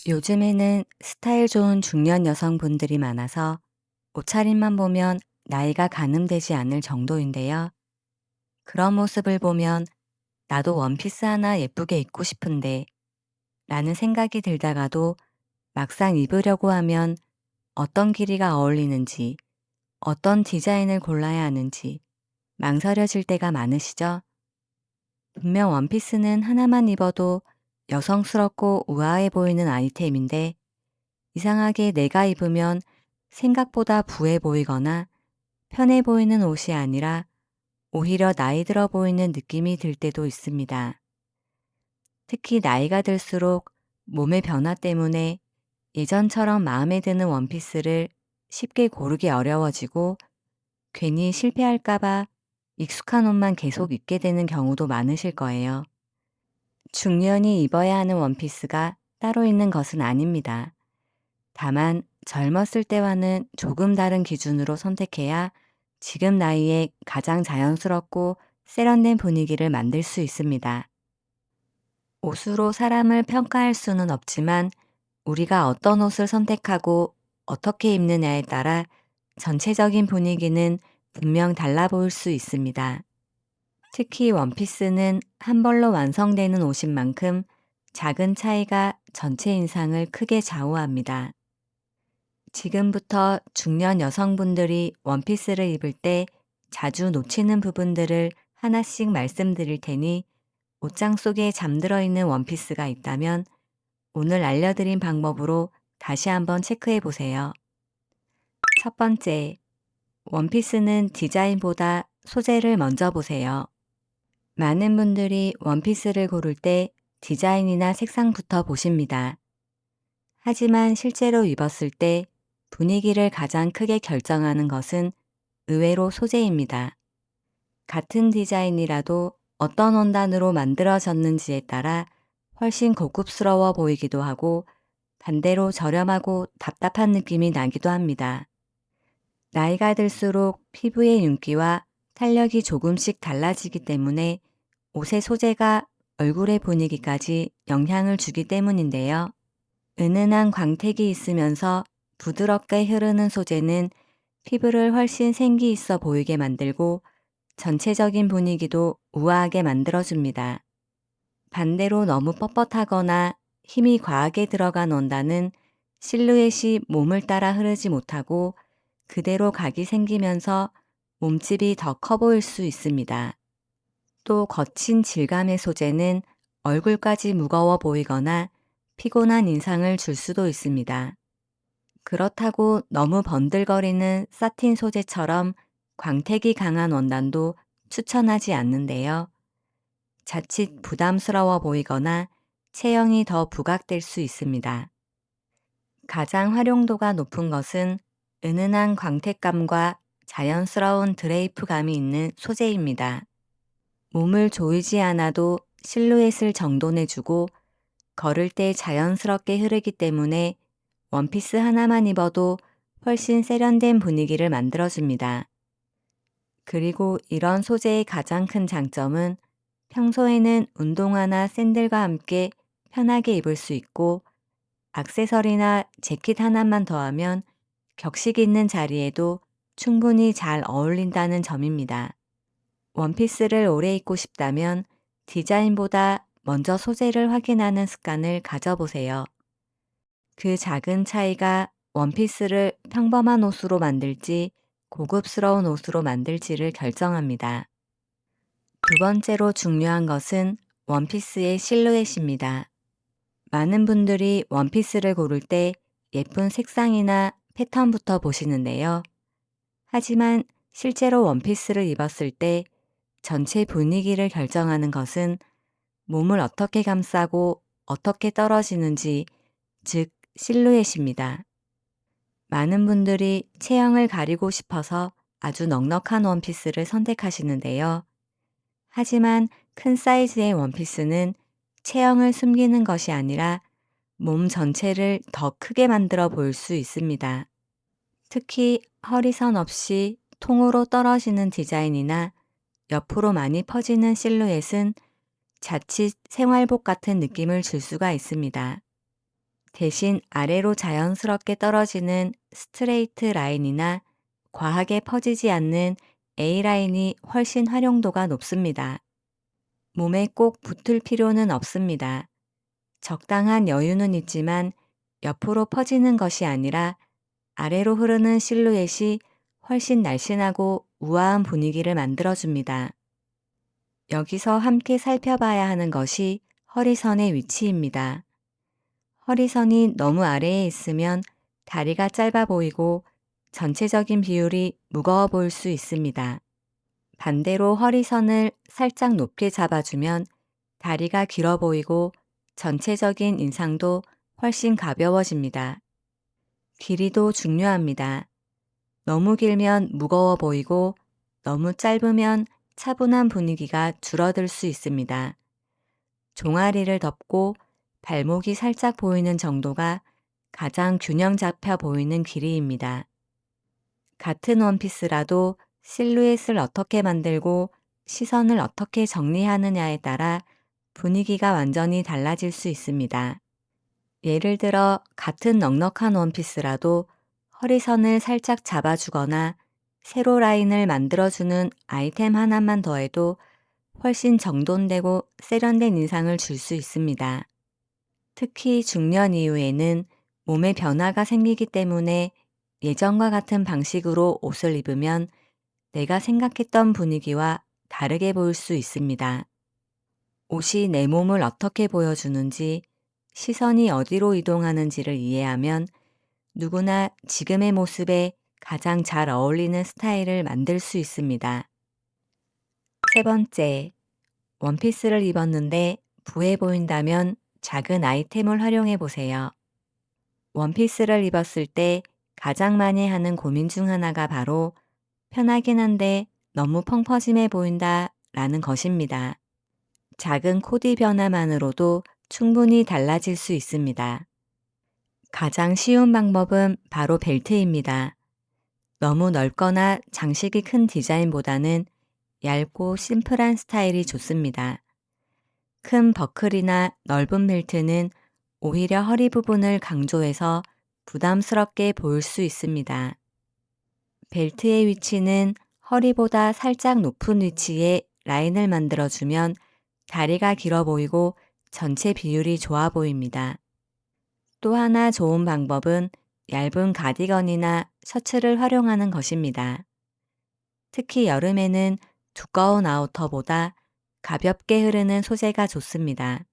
요즘에는 스타일 좋은 중년 여성분들이 많아서 옷차림만 보면 나이가 가늠되지 않을 정도인데요. 그런 모습을 보면 나도 원피스 하나 예쁘게 입고 싶은데 라는 생각이 들다가도 막상 입으려고 하면 어떤 길이가 어울리는지, 어떤 디자인을 골라야 하는지 망설여질 때가 많으시죠? 분명 원피스는 하나만 입어도 여성스럽고 우아해 보이는 아이템인데 이상하게 내가 입으면 생각보다 부해 보이거나 편해 보이는 옷이 아니라 오히려 나이 들어 보이는 느낌이 들 때도 있습니다. 특히 나이가 들수록 몸의 변화 때문에 예전처럼 마음에 드는 원피스를 쉽게 고르기 어려워지고 괜히 실패할까봐 익숙한 옷만 계속 입게 되는 경우도 많으실 거예요. 중년이 입어야 하는 원피스가 따로 있는 것은 아닙니다. 다만 젊었을 때와는 조금 다른 기준으로 선택해야 지금 나이에 가장 자연스럽고 세련된 분위기를 만들 수 있습니다. 옷으로 사람을 평가할 수는 없지만 우리가 어떤 옷을 선택하고 어떻게 입느냐에 따라 전체적인 분위기는 분명 달라 보일 수 있습니다. 특히 원피스는 한 벌로 완성되는 옷인 만큼 작은 차이가 전체 인상을 크게 좌우합니다. 지금부터 중년 여성분들이 원피스를 입을 때 자주 놓치는 부분들을 하나씩 말씀드릴 테니 옷장 속에 잠들어 있는 원피스가 있다면 오늘 알려드린 방법으로 다시 한번 체크해 보세요. 첫 번째, 원피스는 디자인보다 소재를 먼저 보세요. 많은 분들이 원피스를 고를 때 디자인이나 색상부터 보십니다. 하지만 실제로 입었을 때 분위기를 가장 크게 결정하는 것은 의외로 소재입니다. 같은 디자인이라도 어떤 원단으로 만들어졌는지에 따라 훨씬 고급스러워 보이기도 하고 반대로 저렴하고 답답한 느낌이 나기도 합니다. 나이가 들수록 피부의 윤기와 탄력이 조금씩 달라지기 때문에 옷의 소재가 얼굴의 분위기까지 영향을 주기 때문인데요. 은은한 광택이 있으면서 부드럽게 흐르는 소재는 피부를 훨씬 생기 있어 보이게 만들고 전체적인 분위기도 우아하게 만들어줍니다. 반대로 너무 뻣뻣하거나 힘이 과하게 들어간 원단은 실루엣이 몸을 따라 흐르지 못하고 그대로 각이 생기면서 몸집이 더 커 보일 수 있습니다. 또 거친 질감의 소재는 얼굴까지 무거워 보이거나 피곤한 인상을 줄 수도 있습니다. 그렇다고 너무 번들거리는 사틴 소재처럼 광택이 강한 원단도 추천하지 않는데요. 자칫 부담스러워 보이거나 체형이 더 부각될 수 있습니다. 가장 활용도가 높은 것은 은은한 광택감과 자연스러운 드레이프감이 있는 소재입니다. 몸을 조이지 않아도 실루엣을 정돈해주고 걸을 때 자연스럽게 흐르기 때문에 원피스 하나만 입어도 훨씬 세련된 분위기를 만들어줍니다. 그리고 이런 소재의 가장 큰 장점은 평소에는 운동화나 샌들과 함께 편하게 입을 수 있고 액세서리나 재킷 하나만 더하면 격식 있는 자리에도 충분히 잘 어울린다는 점입니다. 원피스를 오래 입고 싶다면 디자인보다 먼저 소재를 확인하는 습관을 가져보세요. 그 작은 차이가 원피스를 평범한 옷으로 만들지 고급스러운 옷으로 만들지를 결정합니다. 두 번째로 중요한 것은 원피스의 실루엣입니다. 많은 분들이 원피스를 고를 때 예쁜 색상이나 패턴부터 보시는데요. 하지만 실제로 원피스를 입었을 때 전체 분위기를 결정하는 것은 몸을 어떻게 감싸고 어떻게 떨어지는지, 즉 실루엣입니다. 많은 분들이 체형을 가리고 싶어서 아주 넉넉한 원피스를 선택하시는데요. 하지만 큰 사이즈의 원피스는 체형을 숨기는 것이 아니라 몸 전체를 더 크게 만들어 보일 수 있습니다. 특히 허리선 없이 통으로 떨어지는 디자인이나 옆으로 많이 퍼지는 실루엣은 자칫 생활복 같은 느낌을 줄 수가 있습니다. 대신 아래로 자연스럽게 떨어지는 스트레이트 라인이나 과하게 퍼지지 않는 A라인이 훨씬 활용도가 높습니다. 몸에 꼭 붙을 필요는 없습니다. 적당한 여유는 있지만 옆으로 퍼지는 것이 아니라 아래로 흐르는 실루엣이 훨씬 날씬하고 우아한 분위기를 만들어줍니다. 여기서 함께 살펴봐야 하는 것이 허리선의 위치입니다. 허리선이 너무 아래에 있으면 다리가 짧아 보이고 전체적인 비율이 무거워 보일 수 있습니다. 반대로 허리선을 살짝 높게 잡아주면 다리가 길어 보이고 전체적인 인상도 훨씬 가벼워집니다. 길이도 중요합니다. 너무 길면 무거워 보이고 너무 짧으면 차분한 분위기가 줄어들 수 있습니다. 종아리를 덮고 발목이 살짝 보이는 정도가 가장 균형 잡혀 보이는 길이입니다. 같은 원피스라도 실루엣을 어떻게 만들고 시선을 어떻게 정리하느냐에 따라 분위기가 완전히 달라질 수 있습니다. 예를 들어 같은 넉넉한 원피스라도 허리선을 살짝 잡아주거나 세로 라인을 만들어주는 아이템 하나만 더해도 훨씬 정돈되고 세련된 인상을 줄 수 있습니다. 특히 중년 이후에는 몸에 변화가 생기기 때문에 예전과 같은 방식으로 옷을 입으면 내가 생각했던 분위기와 다르게 보일 수 있습니다. 옷이 내 몸을 어떻게 보여주는지, 시선이 어디로 이동하는지를 이해하면 누구나 지금의 모습에 가장 잘 어울리는 스타일을 만들 수 있습니다. 세 번째, 원피스를 입었는데 부해 보인다면 작은 아이템을 활용해 보세요. 원피스를 입었을 때 가장 많이 하는 고민 중 하나가 바로 편하긴 한데 너무 펑퍼짐해 보인다 라는 것입니다. 작은 코디 변화만으로도 충분히 달라질 수 있습니다. 가장 쉬운 방법은 바로 벨트입니다. 너무 넓거나 장식이 큰 디자인보다는 얇고 심플한 스타일이 좋습니다. 큰 버클이나 넓은 벨트는 오히려 허리 부분을 강조해서 부담스럽게 보일 수 있습니다. 벨트의 위치는 허리보다 살짝 높은 위치에 라인을 만들어주면 다리가 길어 보이고 전체 비율이 좋아 보입니다. 또 하나 좋은 방법은 얇은 가디건이나 셔츠를 활용하는 것입니다. 특히 여름에는 두꺼운 아우터보다 가볍게 흐르는 소재가 좋습니다.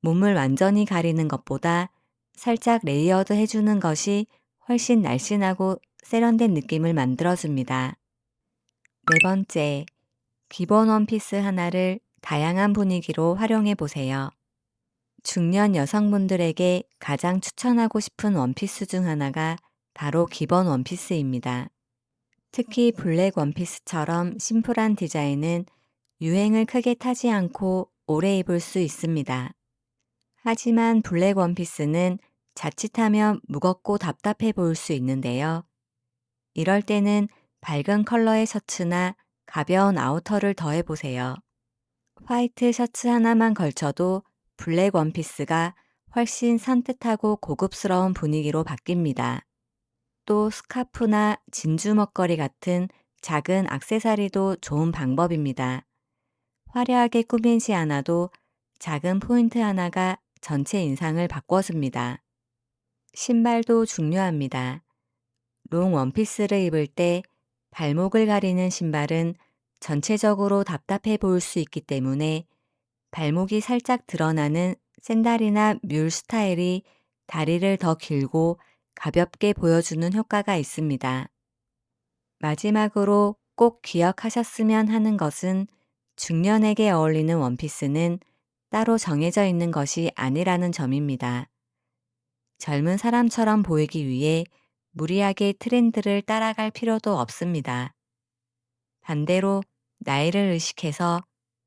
몸을 완전히 가리는 것보다 살짝 레이어드 해주는 것이 훨씬 날씬하고 세련된 느낌을 만들어줍니다. 네 번째, 기본 원피스 하나를 다양한 분위기로 활용해 보세요. 중년 여성분들에게 가장 추천하고 싶은 원피스 중 하나가 바로 기본 원피스입니다. 특히 블랙 원피스처럼 심플한 디자인은 유행을 크게 타지 않고 오래 입을 수 있습니다. 하지만 블랙 원피스는 자칫하면 무겁고 답답해 보일 수 있는데요. 이럴 때는 밝은 컬러의 셔츠나 가벼운 아우터를 더해보세요. 화이트 셔츠 하나만 걸쳐도 블랙 원피스가 훨씬 산뜻하고 고급스러운 분위기로 바뀝니다. 또 스카프나 진주 먹거리 같은 작은 액세서리도 좋은 방법입니다. 화려하게 꾸미지 않아도 작은 포인트 하나가 전체 인상을 바꿔줍니다. 신발도 중요합니다. 롱 원피스를 입을 때 발목을 가리는 신발은 전체적으로 답답해 보일 수 있기 때문에 발목이 살짝 드러나는 샌들이나 뮬 스타일이 다리를 더 길고 가볍게 보여주는 효과가 있습니다. 마지막으로 꼭 기억하셨으면 하는 것은 중년에게 어울리는 원피스는 따로 정해져 있는 것이 아니라는 점입니다. 젊은 사람처럼 보이기 위해 무리하게 트렌드를 따라갈 필요도 없습니다. 반대로 나이를 의식해서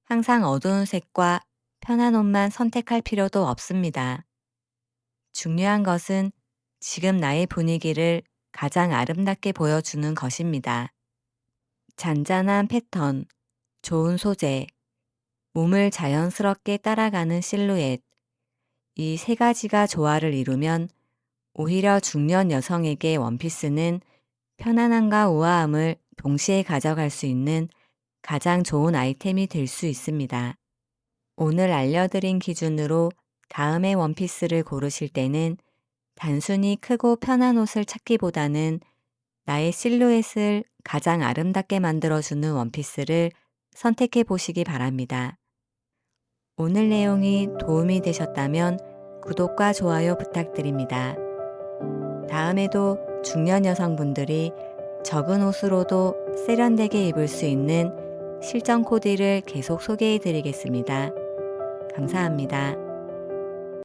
항상 어두운 색과 편한 옷만 선택할 필요도 없습니다. 중요한 것은 지금 나의 분위기를 가장 아름답게 보여주는 것입니다. 잔잔한 패턴, 좋은 소재, 몸을 자연스럽게 따라가는 실루엣, 이 세 가지가 조화를 이루면 오히려 중년 여성에게 원피스는 편안함과 우아함을 동시에 가져갈 수 있는 가장 좋은 아이템이 될 수 있습니다. 오늘 알려드린 기준으로 다음의 원피스를 고르실 때는 단순히 크고 편한 옷을 찾기보다는 나의 실루엣을 가장 아름답게 만들어주는 원피스를 선택해 보시기 바랍니다. 오늘 내용이 도움이 되셨다면 구독과 좋아요 부탁드립니다. 다음에도 중년 여성분들이 적은 옷으로도 세련되게 입을 수 있는 실전 코디를 계속 소개해 드리겠습니다. 감사합니다.